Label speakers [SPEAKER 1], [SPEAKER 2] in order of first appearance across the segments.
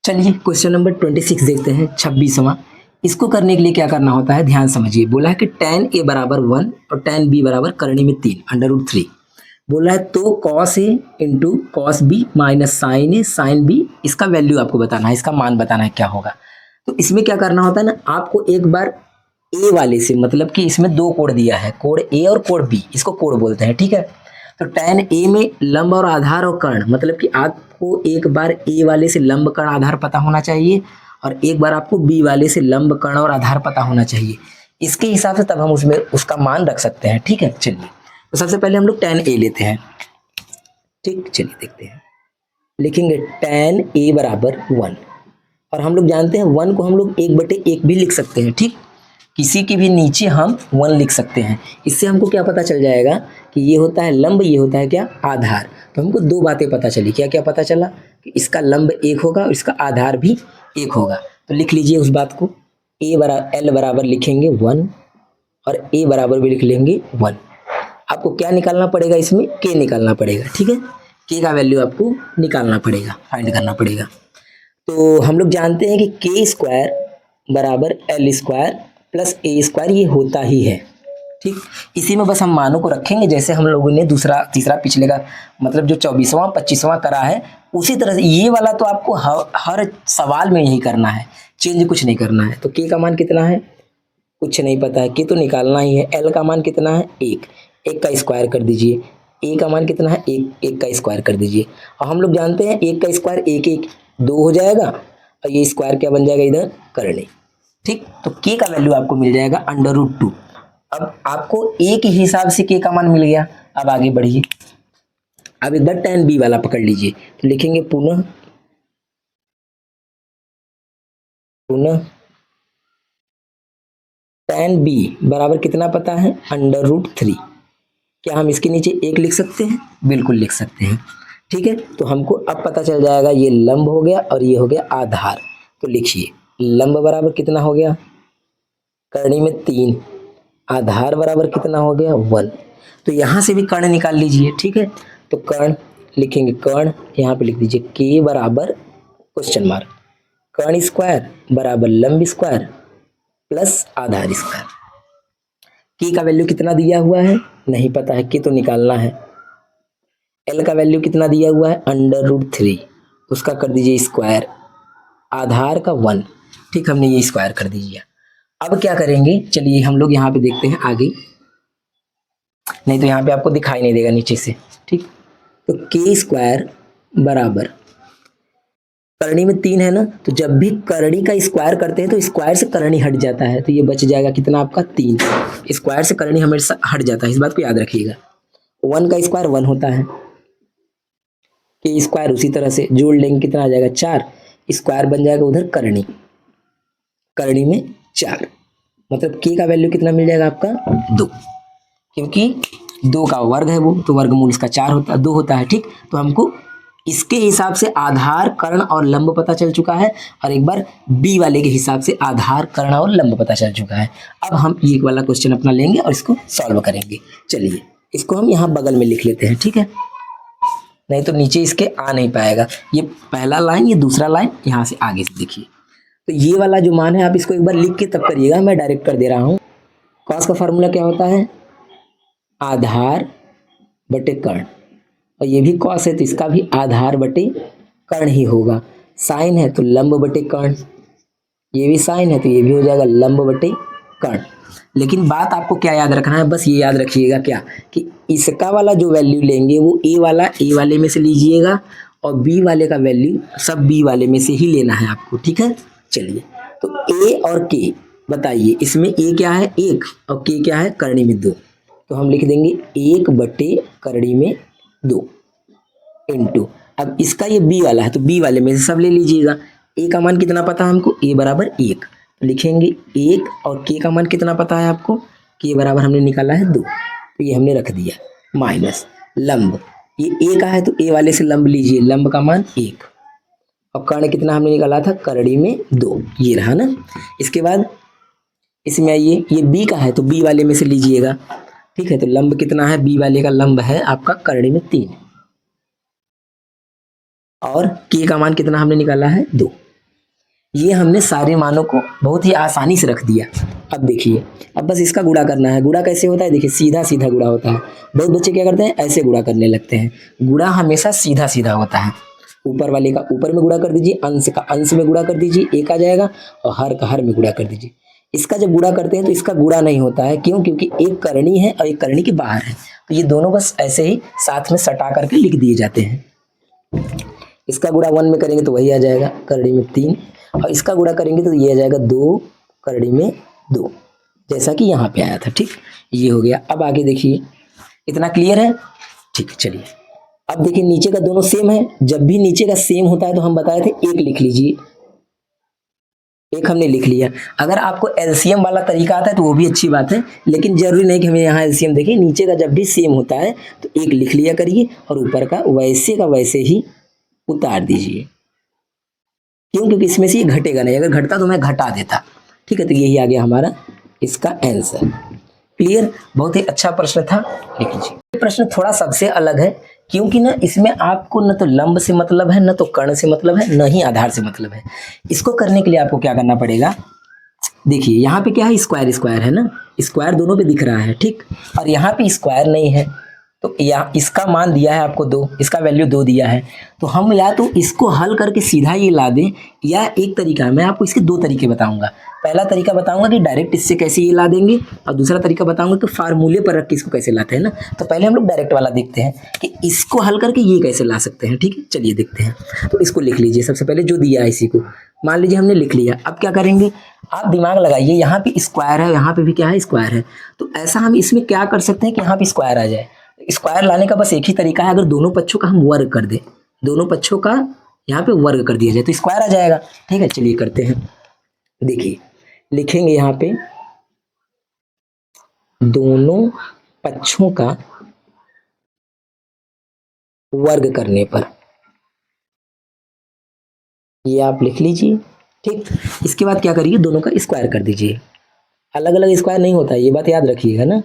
[SPEAKER 1] चलिए question number 26 देखते हैं, 26वां। इसको करने के लिए क्या करना होता है, ध्यान समझिए। बोला है कि tan a बराबर 1 और tan b बराबर करनी में 3 √3। बोला है तो cos a into cos b minus sin a sin b, इसका वैल्यू आपको बताना है, इसका मान बताना है क्या होगा। तो इसमें क्या करना होता है ना, आपको एक बार ए वाले से, मतलब कि इसमें दो कोण दिया है, कोण ए और कोण बी, इसको कोण बोलते हैं, ठीक है। तो tan ए में लंब और आधार और कर्ण, मतलब कि आपको एक बार ए वाले से लंब कर्ण आधार पता होना चाहिए और एक बार आपको बी वाले से लंब कर्ण और आधार पता होना चाहिए। इसके हिसाब से तब हम उसमें उसका मान रख सकते हैं, ठीक है। चलिए तो सबसे पहले हम लोग tan ए लेते हैं, ठीक। चलिए देखते हैं, लिखेंगे tan ए बराबर 1 और हम लोग जानते हैं 1 को हम लोग 1/1 भी लिख सकते हैं, ठीक। किसी के भी नीचे हम 1 लिख सकते हैं। इससे हमको क्या पता चल जाएगा कि ये होता है लंब, ये होता है क्या, आधार। तो हमको दो बातें पता चली, क्या क्या पता चला कि इसका लंब 1 होगा और इसका आधार भी 1 होगा। तो लिख लीजिए उस बात को, एल बराबर लिखेंगे 1 और ए बराबर भी लिख लेंगे 1। आपको क्या निकालना पड़ेगा, इसमें के निकालना पड़ेगा, ठीक है। के का वैल्यू आपको निकालना पड़ेगा, फाइंड करना पड़ेगा। तो हम लोग जानते हैं कि के स्क्वायर बराबर एल स्क्वायर प्लस ए स्क्वायर, ये होता ही है, ठीक। इसी में बस हम मानों को रखेंगे, जैसे हम लोगों ने दूसरा तीसरा पिछले का मतलब जो 24वां 25वां करा है, उसी तरह से ये वाला तो आपको हर सवाल में यही करना है, चेंज कुछ नहीं करना है। तो के का मान कितना है, कुछ नहीं पता है, के तो निकालना ही है। एल का मान कितना है, 1, 1 का स्क्वायर कर दीजिए। ए का मान कितना है, 1, 1 का स्क्वायर कर दीजिए। और हम लोग जानते हैं 1 का स्क्वायर 1 1 2 हो जाएगा और ये स्क्वायर क्या बन जाएगा इधर, करनी, ठीक। तो के का वैल्यू आपको मिल जाएगा √2। अब आपको ए के हिसाब से के का मान मिल गया। अब आगे बढ़िए, अब एक बार tan b वाला पकड़ लीजिए। तो लिखेंगे पुनः tan b बराबर कितना पता है, √3। क्या हम इसके नीचे 1 लिख सकते हैं, बिल्कुल लिख सकते हैं, ठीक है। तो हमको अब पता चल जाएगा ये लंब हो गया और ये हो गया आधार। तो लिखिए लंब बराबर कितना हो गया, करनी में 3, आधार बराबर कितना हो गया 1। तो यहाँ से भी कर्ण निकाल लीजिए, ठीक है। तो कर्ण लिखेंगे, कर्ण यहाँ पे लिख दीजिए के बराबर क्वेश्चन मार्क, कर्ण स्क्वायर बराबर लंब स्क्वायर प्लस आधार स्क्वायर। के का वैल्यू कितना दिया हुआ है नहीं पता है, के तो निकालना है। एल का वैल्यू कितना दिया हुआ है, √3, उसका कर दीजिए स्क्वायर, आधार का 1, ठीक। हमने ये स्क्वायर कर दीजिए। अब क्या करेंगे, चलिए हम लोग यहाँ पे देखते हैं आगे, नहीं तो यहाँ पे आपको दिखाई नहीं देगा नीचे से, ठीक। तो के स्क्वायर बराबर करनी में 3 है ना, तो जब भी करनी का स्क्वायर करते हैं तो स्क्वायर से करनी हट जाता है, तो ये बच जाएगा कितना आपका 3। स्क्वायर से करनी हमेशा हट जाता है, इस बात को याद रखिएगा। 1 का स्क्वायर 1 होता है, के स्क्वायर उसी तरह से जोड़ लेंगे, कितना आ जाएगा 4, स्क्वायर बन जाएगा उधर करनी, करनी में 4, मतलब के का वैल्यू कितना मिल जाएगा आपका 2, क्योंकि 2 का वर्ग है वो, तो वर्गमूल इसका 4 होता 2 होता है, ठीक। तो हमको इसके हिसाब से आधार कर्ण और लंब पता चल चुका है और एक बार बी वाले के हिसाब से आधार कर्ण और लंब पता चल चुका है। अब हम ये वाला क्वेश्चन अपना लेंगे और इसको सॉल्व करेंगे। चलिए इसको हम यहाँ बगल में लिख लेते हैं, ठीक है, नहीं तो नीचे इसके आ नहीं पाएगा। ये पहला लाइन, ये दूसरा लाइन, यहाँ से आगे से देखिए। तो ये वाला जो मान है आप इसको एक बार लिख के तब करिएगा, मैं डायरेक्ट कर दे रहा हूँ। कॉस का फार्मूला क्या होता है, आधार बटे कर्ण, और ये भी कॉस है तो इसका भी आधार बटे कर्ण ही होगा। साइन है तो लंब बटे कर्ण, ये भी साइन है तो ये भी हो जाएगा लंब बटे कर्ण। लेकिन बात आपको क्या याद रखना है, बस ये याद रखिएगा क्या, कि इसका वाला जो वैल्यू लेंगे वो ए वाले में से लीजिएगा और बी वाले का वैल्यू सब बी वाले में से ही लेना है आपको, ठीक है। चलिए तो ए और के बताइए, इसमें ए क्या है 1 और के क्या है करनी में 2, तो हम लिख देंगे 1 बटे करनी में 2 इंटू, अब इसका ये बी वाला है तो बी वाले में से सब ले लीजिएगा। ए का मान कितना पता है हमको, ए बराबर 1, तो लिखेंगे 1 और के का मान कितना पता है आपको, के बराबर हमने निकाला है 2, तो ये हमने रख दिया, माइनस लंब, ये ए का है तो ए वाले से लंब लीजिए, लंब का मान 1 और कर्ण कितना हमने निकाला था, करड़ी में 2, ये रहा ना। इसके बाद इसमें आइए, ये बी का है तो बी वाले में से लीजिएगा, ठीक है। तो लंब कितना है, बी वाले का लंब है आपका करड़ी में 3 और के का मान कितना हमने निकाला है 2, ये हमने सारे मानों को बहुत ही आसानी से रख दिया। अब देखिए, अब बस इसका गुणा करना है। गुणा कैसे होता है? देखिए, सीधा सीधा गुणा होता है। बहुत बच्चे क्या करते हैं, ऐसे गुणा करने लगते हैं। गुणा हमेशा सीधा सीधा होता है। ऊपर वाले का ऊपर में गुणा कर दीजिए, अंश का अंश में गुणा कर दीजिए, एक आ जाएगा, और हर का हर में गुणा कर दीजिए। इसका जब गुणा करते हैं तो इसका गुणा नहीं होता है। क्यों? क्योंकि एक करनी है और एक करनी के बाहर है, तो ये दोनों बस ऐसे ही साथ में सटा करके लिख दिए जाते हैं। इसका गुणा 1 में करेंगे तो वही आ जाएगा, करड़ी में 3, और इसका गुणा करेंगे तो ये आ जाएगा 2, करड़ी में 2, जैसा कि यहाँ पे आया था। ठीक, ये हो गया। अब आगे देखिए, इतना क्लियर है? ठीक, चलिए अब देखिए, नीचे का दोनों सेम है। जब भी नीचे का सेम होता है तो हम बताए थे एक लिख लीजिए, एक हमने लिख लिया। अगर आपको एलसीएम वाला तरीका आता है तो वो भी अच्छी बात है, लेकिन जरूरी नहीं कि हमें यहाँ एलसीएम देखिए। नीचे का जब भी सेम होता है तो एक लिख लिया करिए, और ऊपर का वैसे ही उतार दीजिए। क्यों? क्योंकि इसमें से ये घटेगा नहीं, अगर घटता तो मैं घटा देता। ठीक है, तो यही आ गया हमारा इसका आंसर। क्लियर? बहुत ही अच्छा प्रश्न था, लिख लीजिए। ये प्रश्न थोड़ा सबसे अलग है, क्योंकि ना इसमें आपको न तो लंब से मतलब है, न तो कर्ण से मतलब है, न ही आधार से मतलब है। इसको करने के लिए आपको क्या करना पड़ेगा? देखिए, यहाँ पे क्या है, स्क्वायर स्क्वायर है ना, स्क्वायर दोनों पे दिख रहा है। ठीक, और यहाँ पे स्क्वायर नहीं है, तो या इसका मान दिया है आपको 2, इसका वैल्यू 2 दिया है। तो हम या तो इसको हल करके सीधा ये ला दें, या एक तरीका, मैं आपको इसके 2 तरीके बताऊंगा। पहला तरीका बताऊंगा कि डायरेक्ट इससे कैसे ये ला देंगे, और दूसरा तरीका बताऊंगा कि फार्मूले पर रख के इसको कैसे लाते हैं ना। तो पहले हम लोग डायरेक्ट वाला देखते हैं कि इसको हल करके ये कैसे ला सकते हैं। ठीक है, चलिए देखते हैं। तो इसको लिख लीजिए, सबसे पहले जो दिया है इसी को मान लीजिए हमने लिख लिया। अब क्या करेंगे, आप दिमाग लगाइए, यहाँ पे स्क्वायर है, यहाँ पे भी क्या है, स्क्वायर है। तो ऐसा हम इसमें क्या कर सकते हैं कि यहाँ पे स्क्वायर आ जाए। स्क्वायर लाने का बस एक ही तरीका है, अगर दोनों पक्षों का हम वर्ग कर दें, दोनों पक्षों का यहाँ पे वर्ग कर दिया जाए तो स्क्वायर आ जाएगा। ठीक है, चलिए करते हैं। देखिए, लिखेंगे यहाँ पे दोनों पक्षों का वर्ग करने पर, ये आप लिख लीजिए। ठीक, इसके बाद क्या करिए, दोनों का स्क्वायर कर दीजिए। अलग अलग स्क्वायर नहीं होता है, ये बात याद रखिएगा ना।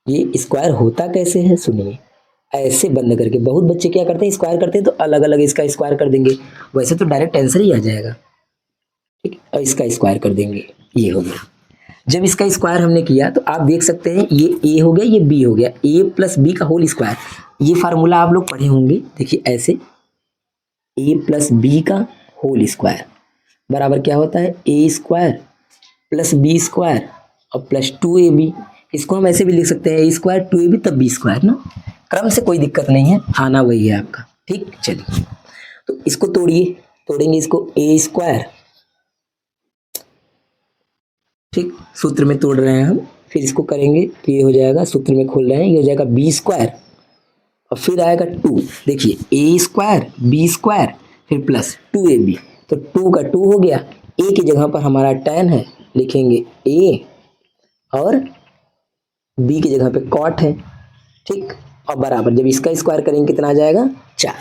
[SPEAKER 1] ये स्क्वायर होता कैसे है, सुनिए। ऐसे बंद करके, बहुत बच्चे क्या करते हैं, स्क्वायर करते हैं तो अलग अलग इसका स्क्वायर कर देंगे, वैसे तो डायरेक्ट आंसर ही आ जाएगा। ठीक, और इसका स्क्वायर कर देंगे, ये हो गया। जब इसका स्क्वायर हमने किया तो आप देख सकते हैं ये ए हो गया, ये बी हो गया, ए प्लस बी का होल स्क्वायर। ये फार्मूला आप लोग पढ़े होंगे, देखिए ऐसे, ए प्लस बी का होल स्क्वायर बराबर क्या होता है, ए स्क्वायर प्लस बी स्क्वायर और प्लस 2ab। इसको हम ऐसे भी लिख सकते हैं, ए स्क्वायर 2ab तब बी स्क्वायर ना। क्रम से कोई दिक्कत नहीं है, आना वही है आपका। ठीक, चलिए तो इसको तोड़िए, तोड़ेंगे इसको, ए स्क्वायर, ठीक, सूत्र में तोड़ रहे हैं हम, फिर इसको करेंगे तो ये हो जाएगा, सूत्र में खोल रहे हैं, ये हो जाएगा बी स्क्वायर, और फिर आएगा 2। देखिए, ए स्क्वायर बी स्क्वायर फिर प्लस 2ab, तो 2 का 2 हो गया। ए की जगह पर हमारा tan है, लिखेंगे ए, और बी की जगह पे कॉट है। ठीक, और बराबर जब इसका स्क्वायर करेंगे कितना आ जाएगा, 4।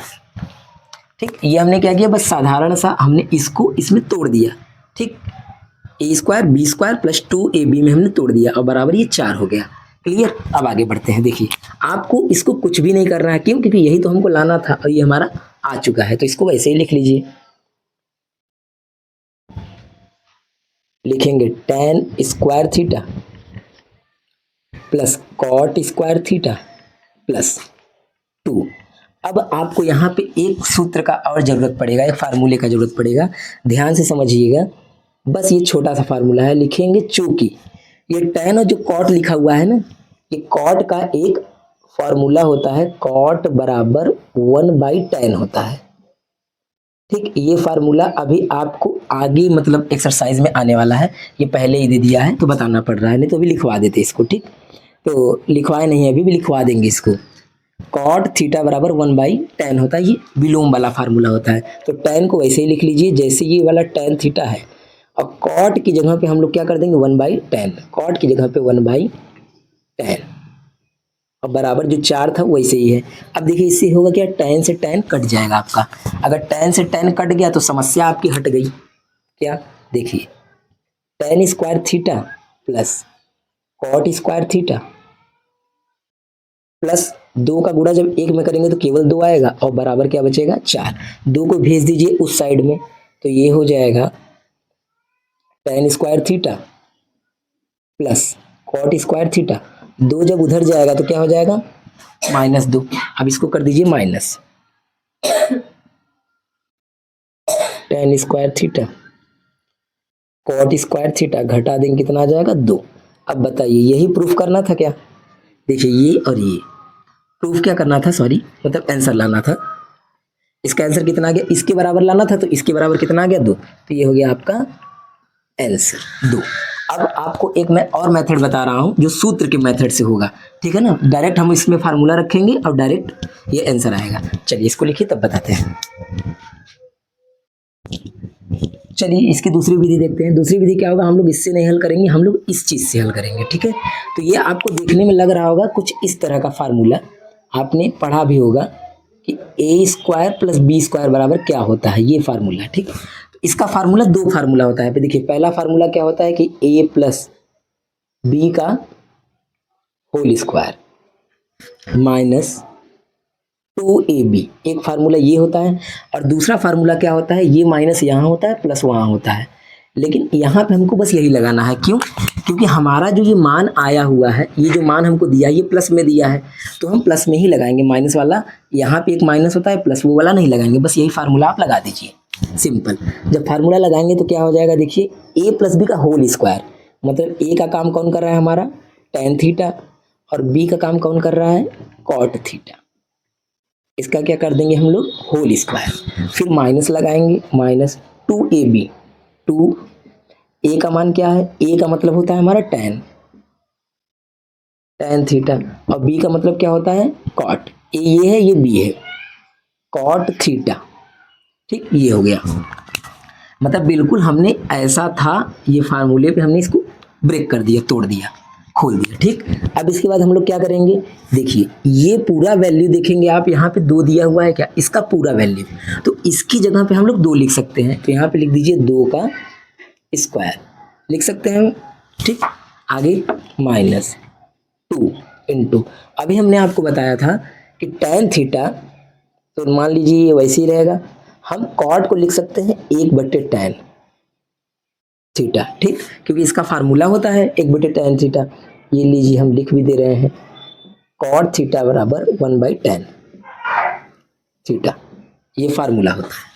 [SPEAKER 1] ठीक, ये हमने क्या किया, बस साधारण सा हमने इसको इसमें तोड़ दिया। ठीक, a square b square plus 2ab में हमने तोड़ दिया, और बराबर ये 4 हो गया। क्लियर? अब आगे बढ़ते हैं। देखिए, आपको इसको कुछ भी नहीं करना है, क्यों? क्योंकि यही तो हमको लाना था, और ये हमारा आ चुका है, तो इसको वैसे ही लिख लीजिए। लिखेंगे tan square theta plus cot square theta plus 2। अब आपको यहाँ पे एक सूत्र का और जरूरत पड़ेगा, एक फार्मूले का जरूरत पड़ेगा, ध्यान से समझिएगा। बस ये छोटा सा फार्मूला है, लिखेंगे चूंकि ये tan और जो कॉट लिखा हुआ है ना, ये कॉट का एक फार्मूला होता है, कॉट बराबर 1/tan होता है। ठीक, ये फार्मूला अभी आपको आगे मतलब एक्सरसाइज में आने वाला है, ये पहले ही दे दिया है तो बताना पड़ रहा है, नहीं तो अभी लिखवा देते इसको। ठीक, तो लिखवाए नहीं, अभी भी लिखवा देंगे इसको। कॉट थीटा बराबर 1/tan होता है, ये विलोम वाला फार्मूला होता है, तो tan को वैसे ही लिख लीजिए जैसे ये वाला tan थीटा है, और कॉट की जगह पे हम लोग क्या कर देंगे, 1/tan, कॉट की जगह पे 1/tan, और बराबर जो 4 था वैसे ही है। अब देखिए, इससे होगा क्या, tan से tan कट जाएगा आपका। अगर tan से tan कट गया तो समस्या आपकी हट गई। क्या? देखिए, tan square theta plus cot square theta plus 2 का गुणा जब 1 में करेंगे तो केवल 2 आएगा, और बराबर क्या बचेगा, 4। 2 को भेज दीजिए उस साइड में, तो ये हो जाएगा tan square theta plus cot square theta, 2 जब उधर जाएगा तो क्या हो जाएगा -2। अब इसको कर दीजिए minus tan square theta cot square theta, घटा देंगे कितना आ जाएगा 2। अब बताइए यही प्रूफ करना था क्या? देखिए ये और ये प्रूफ क्या करना था, सॉरी मतलब आंसर लाना था। इसका आंसर कितना आ गया, इसके बराबर लाना था, तो इसके बराबर कितना आ गया 2, तो ये हो गया आपका आंसर 2। अब आपको एक मैं और मेथड बता रहा हूं जो सूत्र के मेथड से होगा, ठीक है ना। डायरेक्ट हम इसमें फार्मूला रखेंगे और डायरेक्ट ये आंसर आएगा। चलिए इसको लिखिए तब बताते हैं। चलिए इसकी दूसरी विधि देखते हैं। दूसरी विधि क्या होगा, हम लोग इससे नहीं हल करेंगे, हम लोग इस चीज से हल करेंगे, ठीक है। तो ये आपको देखने में लग रहा होगा कुछ इस तरह का फार्मूला, आपने पढ़ा भी होगा कि ए स्क्वायर प्लस बी स्क्वायर बराबर क्या होता है, ये फार्मूला, ठीक। तो इसका फार्मूला 2 फार्मूला होता है। देखिए पहला फार्मूला क्या होता है कि ए प्लस बी का होल स्क्वायर माइनस 2ab, एक फार्मूला ये होता है। और दूसरा फार्मूला क्या होता है, ये माइनस यहाँ होता है प्लस वहाँ होता है, लेकिन यहाँ पे हमको बस यही लगाना है। क्यों? क्योंकि हमारा जो ये मान आया हुआ है, ये जो मान हमको दिया है ये प्लस में दिया है, तो हम प्लस में ही लगाएंगे। माइनस वाला यहाँ पे एक माइनस होता है, प्लस वो वाला नहीं लगाएंगे। बस यही फार्मूला आप लगा दीजिए, सिंपल। जब फार्मूला लगाएंगे तो क्या हो जाएगा, देखिए ए प्लस बी का होल स्क्वायर, मतलब ए का काम कौन कर रहा है हमारा tan थीटा, और बी का काम कौन कर रहा है cot थीटा। इसका क्या कर देंगे हम लोग होल स्क्वायर, फिर माइनस लगाएंगे, माइनस 2ab, 2 ए का मान क्या है, ए का मतलब होता है हमारा tan थीटा, और बी का मतलब क्या होता है cot, ये है ये बी है cot थीटा, ठीक। ये हो गया, मतलब बिल्कुल हमने ऐसा था, ये फार्मूले पे हमने इसको ब्रेक कर दिया, तोड़ दिया, खोल दिया, ठीक। अब इसके बाद हम लोग क्या करेंगे, देखिए ये पूरा वैल्यू देखेंगे आप, यहाँ पे 2 दिया हुआ है क्या, इसका पूरा वैल्यू, तो इसकी जगह पे हम लोग 2 लिख सकते हैं। तो यहाँ पे लिख दीजिए 2 का स्क्वायर लिख सकते हैं, ठीक। आगे -2 इंटू, अभी हमने आपको बताया था कि tan थीटा, तो मान लीजिए ये वैसे ही रहेगा, हम cot को लिख सकते हैं 1/tan थीटा, ठीक, क्योंकि इसका फार्मूला होता है 1/tan थीटा। ये लीजिए हम लिख भी दे रहे हैं, cot थीटा बराबर 1/tan थीटा, ये फार्मूला होता है।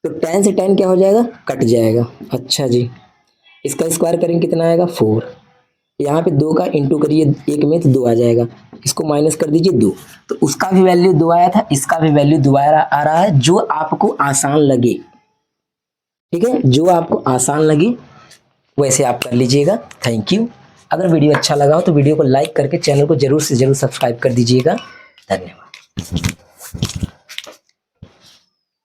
[SPEAKER 1] तो tan से tan क्या हो जाएगा, कट जाएगा। अच्छा जी, इसका स्क्वायर करेंगे कितना आएगा 4, यहाँ पे 2 का इंटू करिए 1 में तो 2 आ जाएगा, इसको माइनस कर दीजिए 2, तो उसका भी वैल्यू 2 आया था, इसका भी वैल्यू 2 आ रहा है, जो आपको आसान लगे, ठीक है, जो आपको आसान लगे वैसे आप कर लीजिएगा। Thank you. अगर वीडियो अच्छा लगा हो तो वीडियो को लाइक करके चैनल को जरूर से जरूर सब्सक्राइब कर दीजिएगा। धन्यवाद।